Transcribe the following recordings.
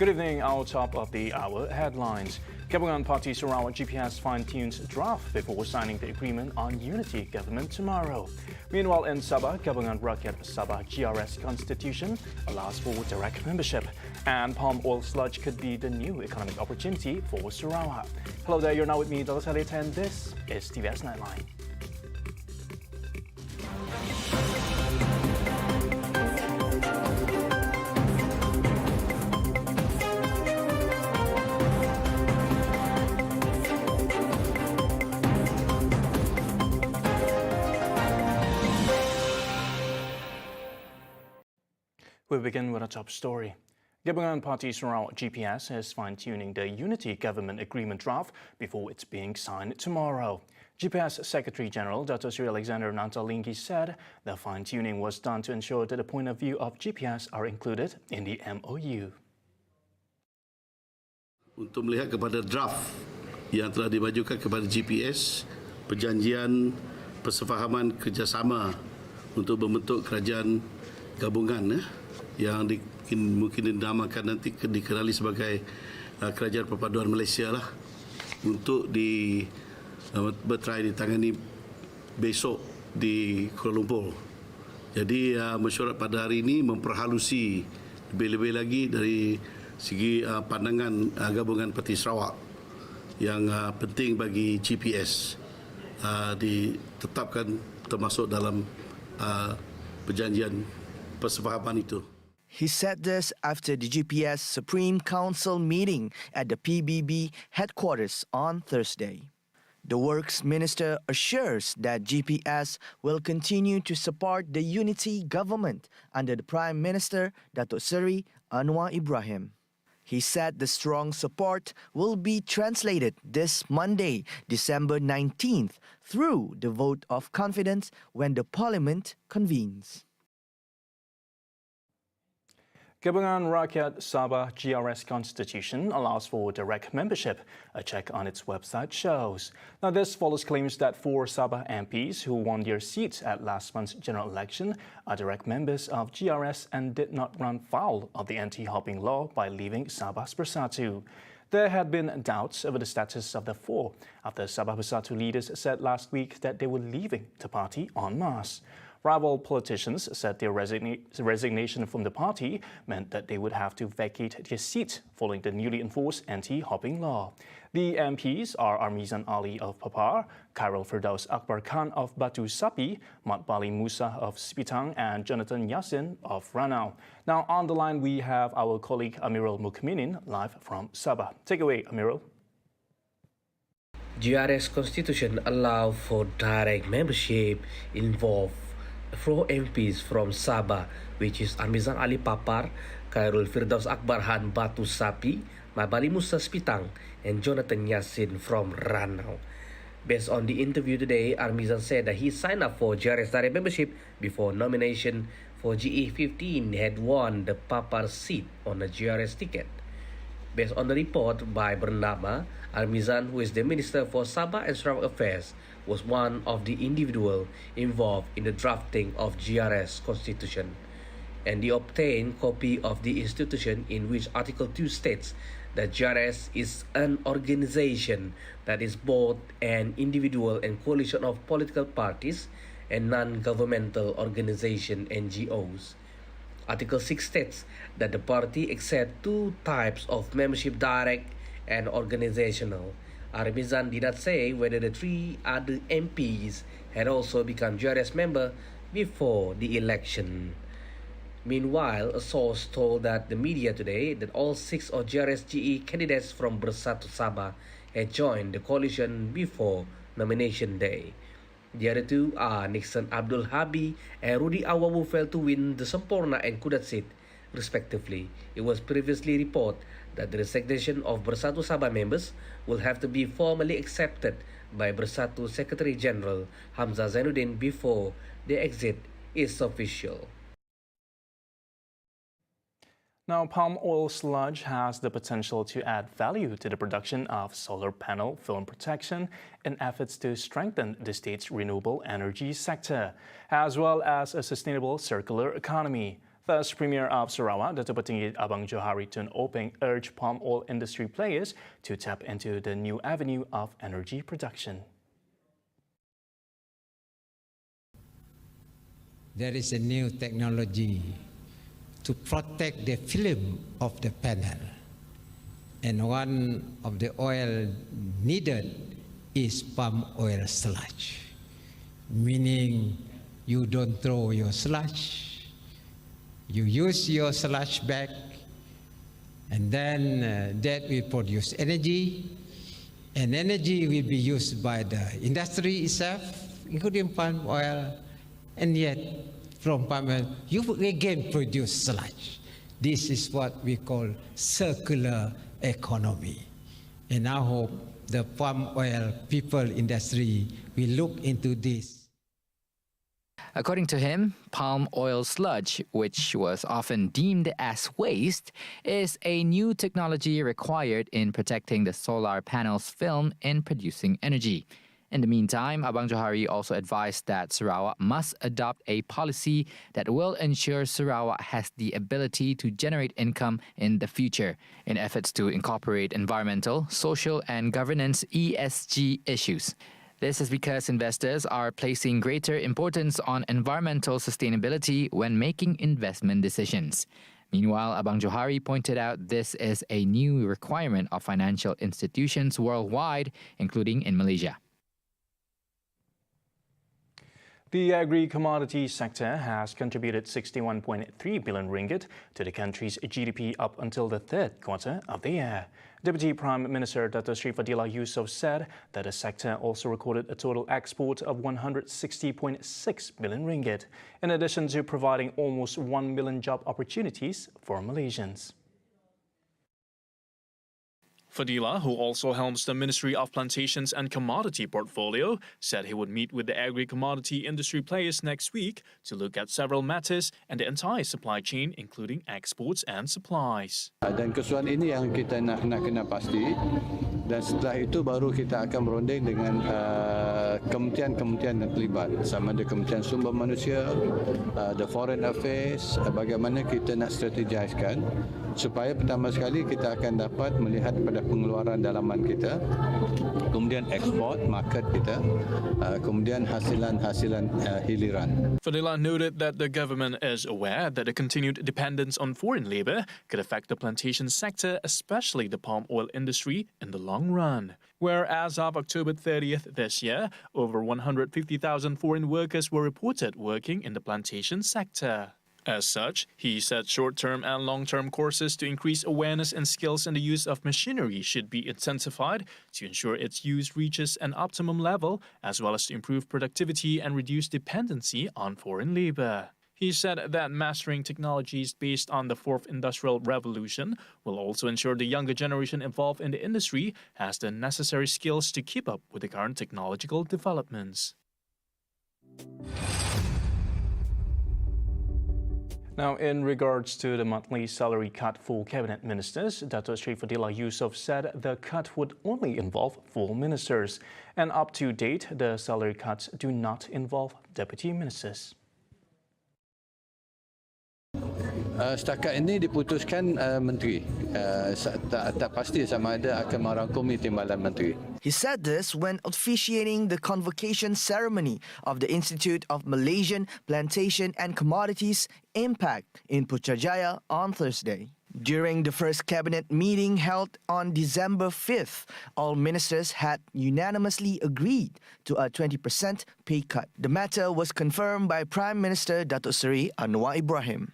Good evening. Our top of the hour headlines. Gabungan Party SARAWAK GPS fine-tunes draft before signing the agreement on unity government tomorrow. Meanwhile, in Sabah, Gabungan Rakyat Sabah GRS Constitution allows for direct membership, and palm oil sludge could be the new economic opportunity for Sarawak. Hello there, you're now with me, Dallas Elliott, and this is TVS Nightline. We begin with a top story. Gabungan Party SARAWAK GPS is fine-tuning the Unity Government Agreement draft before it's being signed tomorrow. GPS Secretary General Dr. Sri Alexander Nantalinggi said the fine-tuning was done to ensure that the point of view of GPS are included in the MOU. Untuk melihat kepada draft yang telah dimajukan kepada GPS, perjanjian persefahaman kerjasama untuk membentuk kerajaan gabungan yang mungkin dinamakan nanti dikenali sebagai Kerajaan Perpaduan Malaysia lah, untuk bertry ditangani besok di Kuala Lumpur. Jadi mesyuarat pada hari ini memperhalusi lebih-lebih lagi dari segi pandangan gabungan Parti Sarawak yang penting bagi GPS ditetapkan termasuk dalam perjanjian persefahaman itu. He said this after the GPS Supreme Council meeting at the PBB headquarters on Thursday. The Works Minister assures that GPS will continue to support the unity government under the Prime Minister Datuk Seri Anwar Ibrahim. He said the strong support will be translated this Monday, December 19th, through the vote of confidence when the Parliament convenes. Gabungan Rakyat Sabah GRS Constitution allows for direct membership, a check on its website shows. Now, this follows claims that 4 Sabah MPs who won their seats at last month's general election are direct members of GRS and did not run foul of the anti-hopping law by leaving Sabah's Bersatu. There had been doubts over the status of the 4 after Sabah Bersatu leaders said last week that they were leaving the party en masse. Rival politicians said their resignation from the party meant that they would have to vacate their seat following the newly enforced anti-hopping law. The MPs are Armizan Ali of Papar, Khairul Firdaus Akbar Khan of Batu Sapi, Mat Bali Musa of Sepitang, and Jonathan Yassin of Ranau. Now on the line we have our colleague Amirul Mukminin live from Sabah. Take away, Amirul. GRS Constitution allow for direct membership involve 4 MPs from Sabah, which is Armizan Ali Papar, Khairul Firdaus Akbar Han Batu Sapi, Mabali Musa Sepitang, and Jonathan Yassin from Ranau. Based on the interview today, Armizan said that he signed up for GRS direct membership before nomination for GE15 had won the Papar seat on the GRS ticket. Based on the report by Bernama, Armizan, who is the Minister for Sabah and Sarawak Affairs, was one of the individuals involved in the drafting of GRS Constitution, and he obtained copy of the institution in which Article 2 states that GRS is an organization that is both an individual and coalition of political parties and non-governmental organization NGOs. Article 6 states that the party accepts 2 types of membership, direct and organizational. Armizan did not say whether the 3 other MPs had also become GRS member before the election. Meanwhile, a source told the media today that all 6 of GRS GE candidates from Bersatu Sabah had joined the coalition before nomination day. The other 2 are Nixon Abdul Habi and Rudy Awawu failed to win the Semporna and Kudat seat, respectively. It was previously reported that the resignation of Bersatu Sabah members will have to be formally accepted by Bersatu Secretary General Hamzah Zainuddin before the exit is official. Now, palm oil sludge has the potential to add value to the production of solar panel film protection in efforts to strengthen the state's renewable energy sector, as well as a sustainable circular economy. Thus, Premier of Sarawak, Dato' Petinggi Abang Johari Tun Openg urged palm oil industry players to tap into the new avenue of energy production. There is a new technology to protect the film of the panel. And one of the oil needed is palm oil sludge, meaning you don't throw your sludge, you use your sludge bag, and then that will produce energy, and energy will be used by the industry itself, including palm oil, and yet from palm oil you again produce sludge. This is what we call circular economy. And I hope the palm oil people industry will look into this. According to him, palm oil sludge, which was often deemed as waste, is a new technology required in protecting the solar panel's film in producing energy. In the meantime, Abang Johari also advised that Sarawak must adopt a policy that will ensure Sarawak has the ability to generate income in the future in efforts to incorporate environmental, social and governance ESG issues. This is because investors are placing greater importance on environmental sustainability when making investment decisions. Meanwhile, Abang Johari pointed out this is a new requirement of financial institutions worldwide, including in Malaysia. The agri-commodity sector has contributed 61.3 billion ringgit to the country's GDP up until the third quarter of the year. Deputy Prime Minister Dato' Sri Fadillah Yusof said that the sector also recorded a total export of 160.6 billion ringgit, in addition to providing almost 1 million job opportunities for Malaysians. Fadillah, who also helms the Ministry of Plantations and Commodity portfolio, said he would meet with the agri-commodity industry players next week to look at several matters and the entire supply chain, including exports and supplies. Dan keseluruhan ini yang kita nak kena pasti, dan setelah itu baru kita akan berunding dengan kementerian-kementerian yang terlibat, sama ada Kementerian Sumber Manusia, the Foreign Affairs, bagaimana kita nak strategiskan supaya pertama sekali kita akan dapat melihat pada pengeluaran dalaman kita, kemudian ekspor market kita, kemudian hasilan hiliran. Fadillah noted that the government is aware that the continued dependence on foreign labor could affect the plantation sector, especially the palm oil industry, in the long run. Where as of October 30th this year, over 150,000 foreign workers were reported working in the plantation sector. As such, he said short-term and long-term courses to increase awareness and skills in the use of machinery should be intensified to ensure its use reaches an optimum level, as well as to improve productivity and reduce dependency on foreign labor. He said that mastering technologies based on the fourth industrial revolution will also ensure the younger generation involved in the industry has the necessary skills to keep up with the current technological developments. Now, in regards to the monthly salary cut for cabinet ministers, Dato' Sri Fadillah Yusof said the cut would only involve full ministers. And up to date, the salary cuts do not involve deputy ministers. Setakat ini diputuskan menteri. Tak pasti sama ada akan merangkumi timbalan menteri. He said this when officiating the convocation ceremony of the Institute of Malaysian Plantation and Commodities Impact in Putrajaya on Thursday. During the first cabinet meeting held on December 5th, all ministers had unanimously agreed to a 20% pay cut. The matter was confirmed by Prime Minister Dato' Seri Anwar Ibrahim.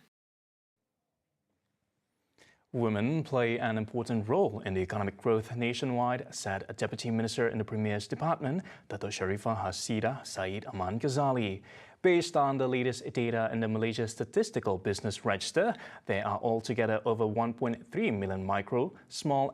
Women play an important role in the economic growth nationwide, said a Deputy Minister in the Premier's Department, Dato' Sharifah Hasidah Said Aman Ghazali. Based on the latest data in the Malaysia Statistical Business Register, there are altogether over 1.3 million micro, small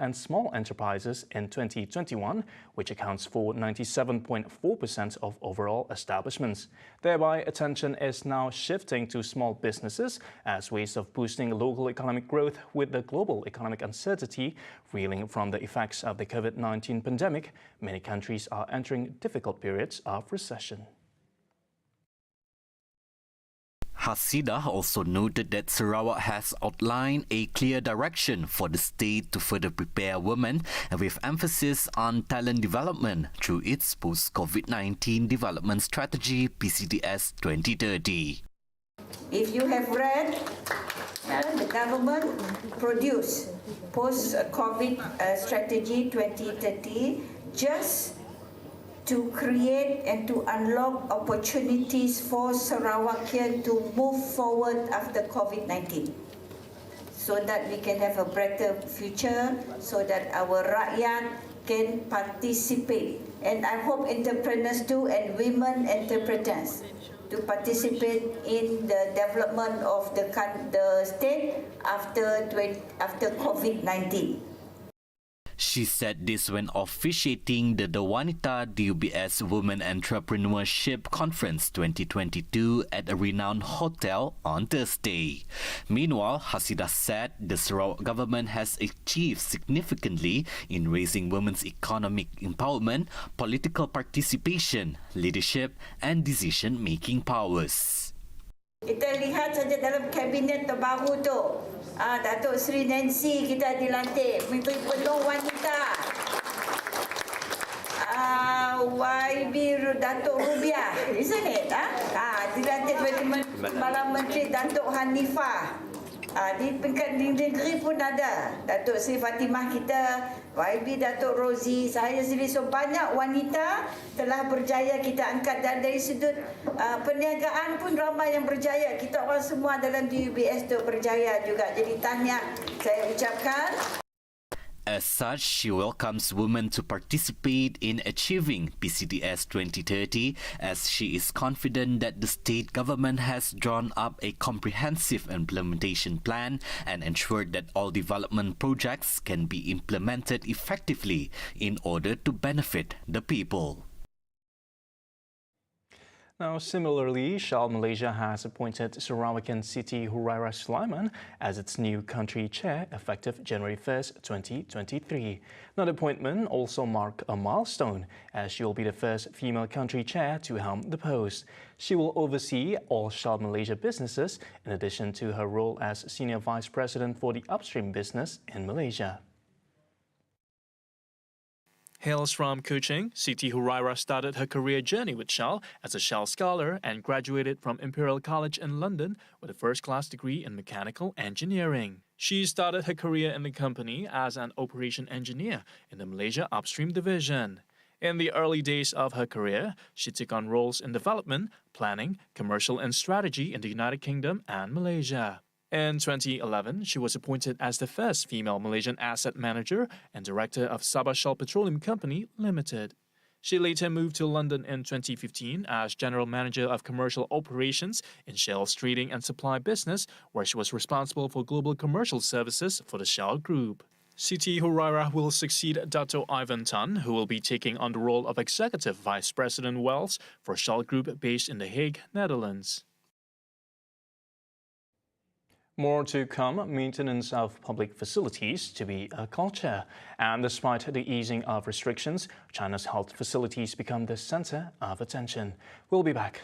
enterprises in 2021, which accounts for 97.4% of overall establishments. Thereby, attention is now shifting to small businesses as ways of boosting local economic growth with the global economic uncertainty reeling from the effects of the COVID-19 pandemic. Many countries are entering difficult periods of recession. Hasidah also noted that Sarawak has outlined a clear direction for the state to further prepare women with emphasis on talent development through its post-COVID-19 development strategy PCDS 2030. If you have read, the government produced post-COVID strategy 2030 just to create and to unlock opportunities for Sarawakian to move forward after COVID-19, so that we can have a brighter future, so that our rakyat can participate. And I hope entrepreneurs too and women entrepreneurs to participate in the development of the state after COVID-19. She said this when officiating the Wanita DUBS Women Entrepreneurship Conference 2022 at a renowned hotel on Thursday. Meanwhile, Hasidah said the Sarawak government has achieved significantly in raising women's economic empowerment, political participation, leadership and decision-making powers. Kita lihat saja dalam kabinet terbaru tu, Datuk Seri Nancy kita dilantik Menteri Penuh Wanita. YB Datuk Rubiah, isn't it? Dilantik sebagai Kepala Menteri Datuk Hanifah. Di peringkat negeri pun ada Datuk Seri Fatimah kita, YB Datuk Rozi, saya sendiri. So banyak wanita telah berjaya kita angkat, dan dari sudut perniagaan pun ramai yang berjaya. Kita orang semua dalam DUBS tu berjaya juga. Jadi tahniah saya ucapkan. As such, she welcomes women to participate in achieving PCDS 2030 as she is confident that the state government has drawn up a comprehensive implementation plan and ensured that all development projects can be implemented effectively in order to benefit the people. Now, similarly, Shell Malaysia has appointed Sarawakian Siti Hurairah Sulaiman as its new country chair effective January 1st, 2023. Now, the appointment also marks a milestone as she will be the first female country chair to helm the post. She will oversee all Shell Malaysia businesses in addition to her role as Senior Vice President for the upstream business in Malaysia. Hails from Kuching, Siti Hurairah started her career journey with Shell as a Shell scholar and graduated from Imperial College in London with a first-class degree in mechanical engineering. She started her career in the company as an operation engineer in the Malaysia Upstream Division. In the early days of her career, she took on roles in development, planning, commercial and strategy in the United Kingdom and Malaysia. In 2011, she was appointed as the first female Malaysian asset manager and director of Sabah Shell Petroleum Company Limited. She later moved to London in 2015 as general manager of commercial operations in Shell's trading and supply business, where she was responsible for global commercial services for the Shell Group. Siti Hurairah will succeed Dato' Ivan Tan, who will be taking on the role of Executive Vice President Wells for Shell Group based in The Hague, Netherlands. More to come, maintenance of public facilities to be a culture. And despite the easing of restrictions, China's health facilities become the center of attention. We'll be back.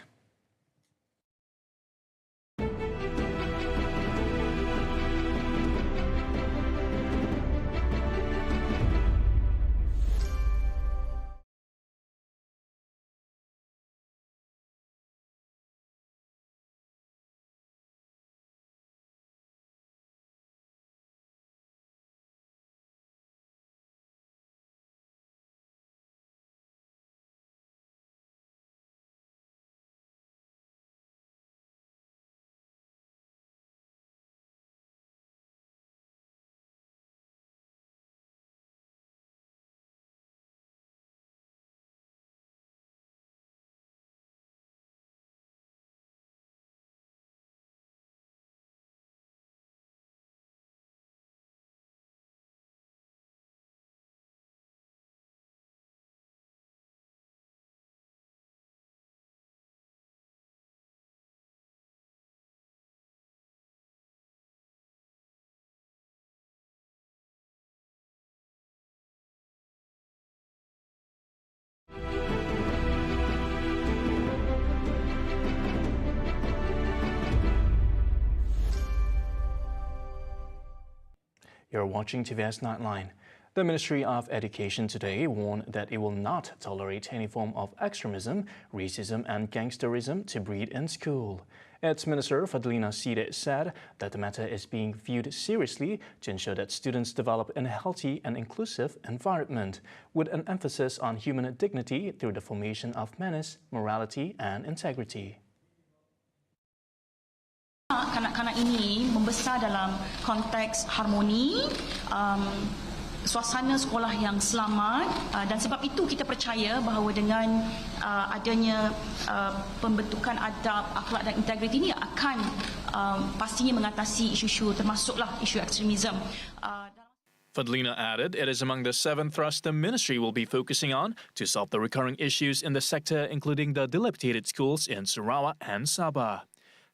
You're watching TVS Nightline. The Ministry of Education today warned that it will not tolerate any form of extremism, racism and gangsterism to breed in school. Its Minister Fadlina Siddiq said that the matter is being viewed seriously to ensure that students develop in a healthy and inclusive environment, with an emphasis on human dignity through the formation of manners, morality and integrity. Kanak-kanak ini membesar dalam konteks harmoni, suasana sekolah yang selamat, dan sebab itu kita percaya bahawa dengan adanya pembentukan adab, akhlak dan integriti ini akan pastinya mengatasi isu-isu termasuklah isu ekstremisme. Fadlina added it is among the 7 thrusts the ministry will be focusing on to solve the recurring issues in the sector, including the dilapidated schools in Sarawak and Sabah.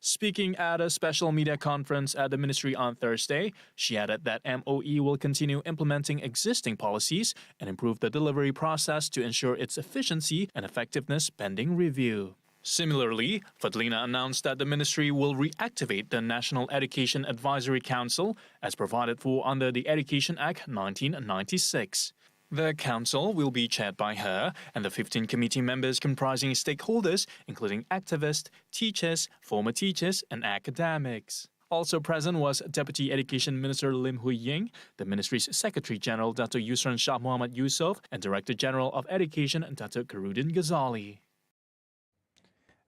Speaking at a special media conference at the ministry on Thursday, she added that MOE will continue implementing existing policies and improve the delivery process to ensure its efficiency and effectiveness pending review. Similarly, Fadlina announced that the ministry will reactivate the National Education Advisory Council as provided for under the Education Act 1996. The council will be chaired by her and the 15 committee members comprising stakeholders including activists, teachers, former teachers and academics. Also present was Deputy Education Minister Lim Hui Ying, the ministry's Secretary General Dato Yusran Shah Muhammad Yusof and Director General of Education Dato Karudin Ghazali.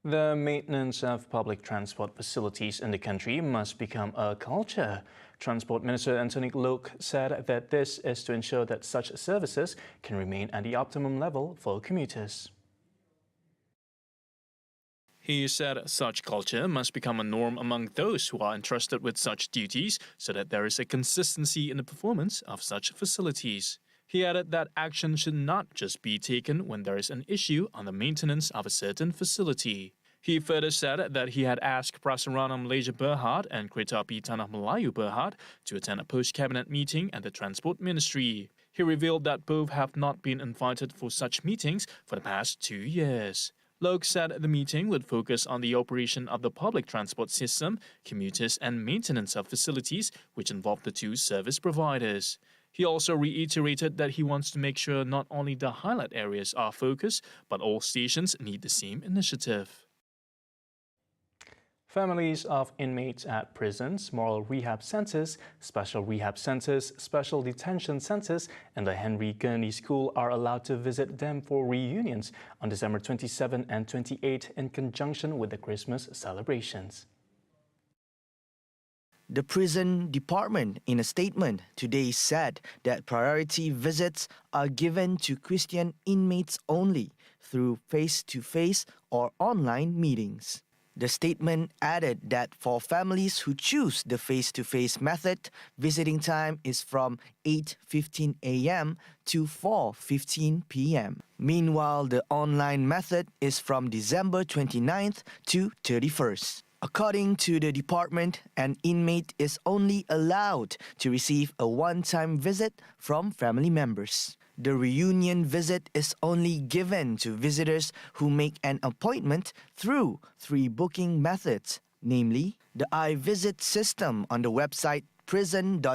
The maintenance of public transport facilities in the country must become a culture. Transport Minister Anthony Loke said that this is to ensure that such services can remain at the optimum level for commuters. He said such culture must become a norm among those who are entrusted with such duties so that there is a consistency in the performance of such facilities. He added that action should not just be taken when there is an issue on the maintenance of a certain facility. He further said that he had asked Prasarana Malaysia Berhad and Kereta Api Tanah Melayu Berhad to attend a post-cabinet meeting at the Transport Ministry. He revealed that both have not been invited for such meetings for the past 2 years. Loke said the meeting would focus on the operation of the public transport system, commuters and maintenance of facilities which involve the two service providers. He also reiterated that he wants to make sure not only the highlight areas are focused, but all stations need the same initiative. Families of inmates at prisons, moral rehab centers, special detention centers, and the Henry Gurney School are allowed to visit them for reunions on December 27 and 28 in conjunction with the Christmas celebrations. The prison department, in a statement today, said that priority visits are given to Christian inmates only through face-to-face or online meetings. The statement added that for families who choose the face-to-face method, visiting time is from 8:15 a.m. to 4:15 p.m. Meanwhile, the online method is from December 29th to 31st. According to the department, an inmate is only allowed to receive a one-time visit from family members. The reunion visit is only given to visitors who make an appointment through 3 booking methods, namely the iVisit system on the website prison.gov.my,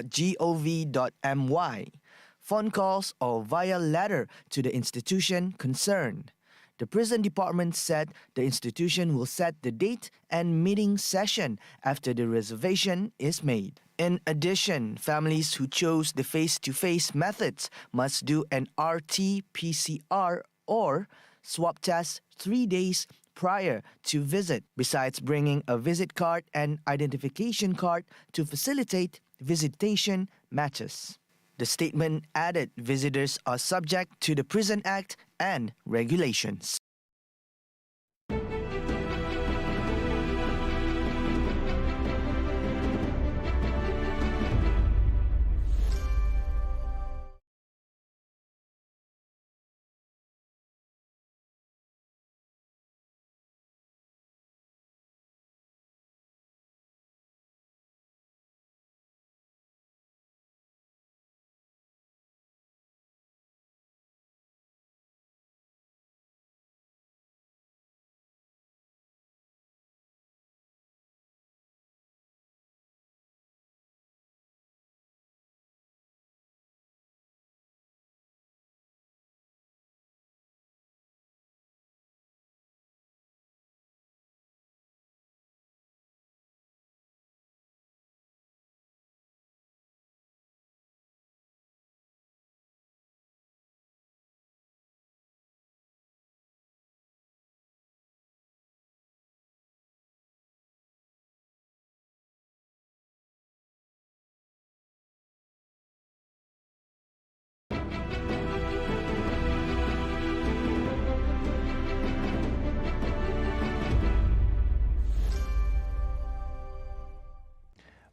phone calls or via letter to the institution concerned. The prison department said the institution will set the date and meeting session after the reservation is made. In addition, families who chose the face-to-face methods must do an RT-PCR or swab test 3 days prior to visit, besides bringing a visit card and identification card to facilitate visitation matches. The statement added visitors are subject to the Prison Act and regulations.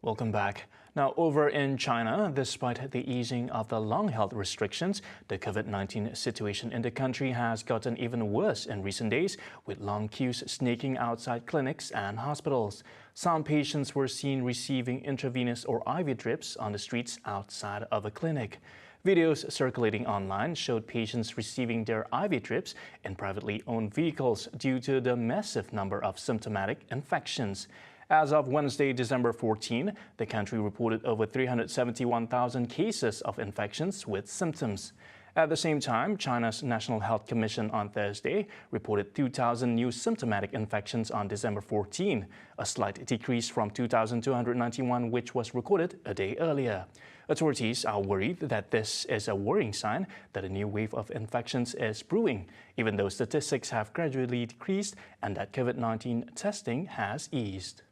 Welcome back. Now, over in China, despite the easing of the long health restrictions, the COVID-19 situation in the country has gotten even worse in recent days, with long queues snaking outside clinics and hospitals. Some patients were seen receiving intravenous or IV drips on the streets outside of a clinic. Videos circulating online showed patients receiving their IV drips in privately owned vehicles due to the massive number of symptomatic infections. As of Wednesday, December 14, the country reported over 371,000 cases of infections with symptoms. At the same time, China's National Health Commission on Thursday reported 2,000 new symptomatic infections on December 14, a slight decrease from 2,291 which was recorded a day earlier. Authorities are worried that this is a worrying sign that a new wave of infections is brewing, even though statistics have gradually decreased and that COVID-19 testing has eased.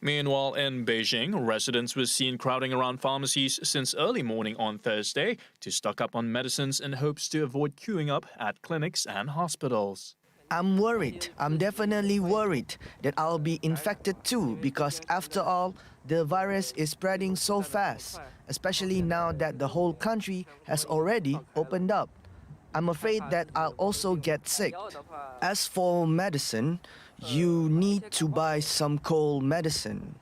Meanwhile, in Beijing, residents were seen crowding around pharmacies since early morning on Thursday to stock up on medicines in hopes to avoid queuing up at clinics and hospitals. I'm worried. I'm definitely worried that I'll be infected too, because after all, the virus is spreading so fast, especially now that the whole country has already opened up. I'm afraid that I'll also get sick. As for medicine, you need to buy some cold medicine.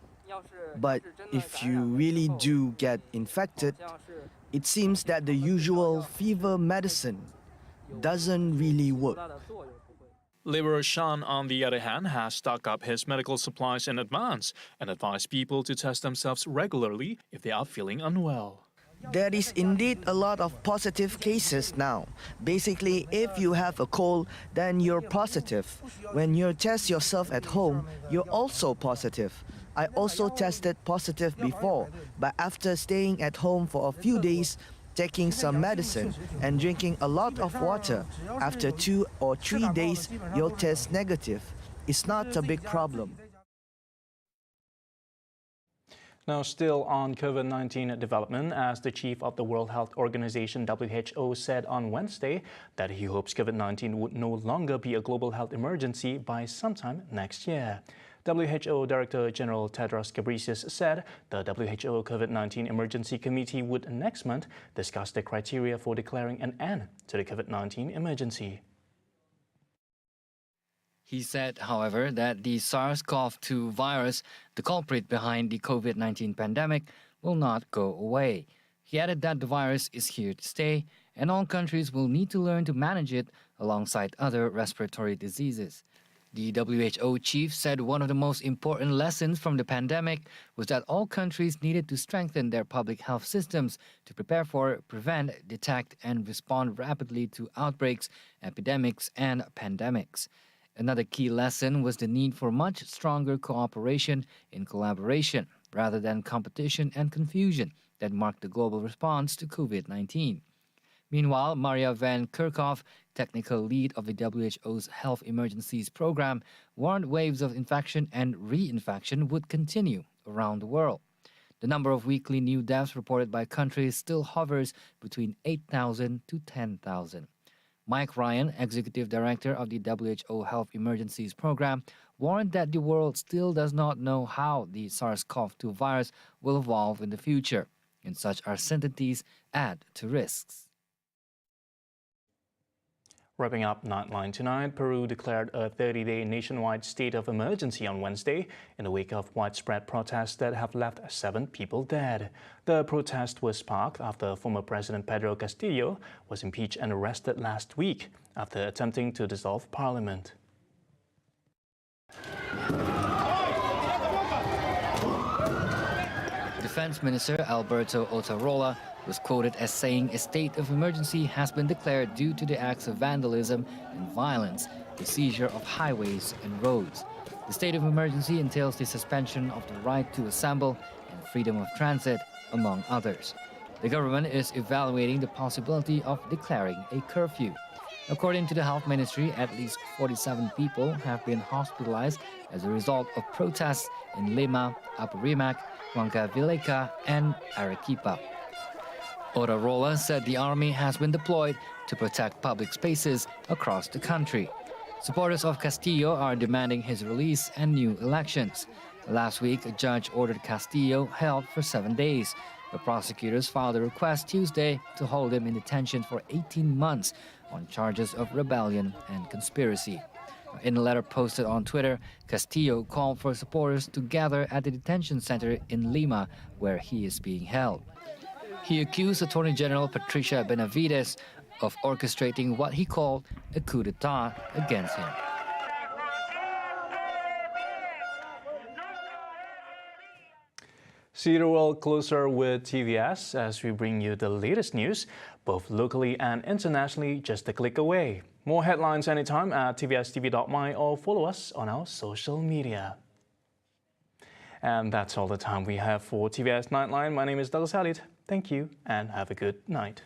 But if you really do get infected, it seems that the usual fever medicine doesn't really work. Liberal Shan, on the other hand, has stocked up his medical supplies in advance and advised people to test themselves regularly if they are feeling unwell. There is indeed a lot of positive cases now. Basically, if you have a cold, then you're positive. When you test yourself at home, you're also positive. I also tested positive before, but after staying at home for a few days, taking some medicine and drinking a lot of water, after 2 or 3 days, you'll test negative. It's not a big problem. Now, still on COVID-19 development, as the chief of the World Health Organization WHO said on Wednesday that he hopes COVID-19 would no longer be a global health emergency by sometime next year. WHO Director General Tedros Ghebreyesus said the WHO COVID-19 Emergency Committee would next month discuss the criteria for declaring an end to the COVID-19 emergency. He said, however, that the SARS-CoV-2 virus, the culprit behind the COVID-19 pandemic, will not go away. He added that the virus is here to stay, and all countries will need to learn to manage it alongside other respiratory diseases. The WHO chief said one of the most important lessons from the pandemic was that all countries needed to strengthen their public health systems to prepare for, prevent, detect, and respond rapidly to outbreaks, epidemics, and pandemics. Another key lesson was the need for much stronger cooperation in collaboration rather than competition and confusion that marked the global response to COVID-19. Meanwhile, Maria Van Kerkhove, technical lead of the WHO's Health Emergencies Program, warned waves of infection and reinfection would continue around the world. The number of weekly new deaths reported by countries still hovers between 8,000 to 10,000. Mike Ryan, Executive Director of the WHO Health Emergencies Program, warned that the world still does not know how the SARS-CoV-2 virus will evolve in the future, and such uncertainties add to risks. Wrapping up Nightline tonight, Peru declared a 30-day nationwide state of emergency on Wednesday in the wake of widespread protests that have left 7 people dead. The protest was sparked after former President Pedro Castillo was impeached and arrested last week after attempting to dissolve parliament. Defense Minister Alberto Otarola was quoted as saying a state of emergency has been declared due to the acts of vandalism and violence, the seizure of highways and roads. The state of emergency entails the suspension of the right to assemble and freedom of transit, among others. The government is evaluating the possibility of declaring a curfew. According to the Health Ministry, at least 47 people have been hospitalized as a result of protests in Lima, Apurimac, Huancavelica, and Arequipa. Otarola said the army has been deployed to protect public spaces across the country. Supporters of Castillo are demanding his release and new elections. Last week, a judge ordered Castillo held for 7 days. The prosecutors filed a request Tuesday to hold him in detention for 18 months on charges of rebellion and conspiracy. In a letter posted on Twitter, Castillo called for supporters to gather at the detention center in Lima, where he is being held. He accused Attorney General Patricia Benavides of orchestrating what he called a coup d'etat against him. See the world closer with TVS as we bring you the latest news, both locally and internationally, just a click away. More headlines anytime at tvstv.my or follow us on our social media. And that's all the time we have for TVS Nightline. My name is Douglas Elliott. Thank you and have a good night.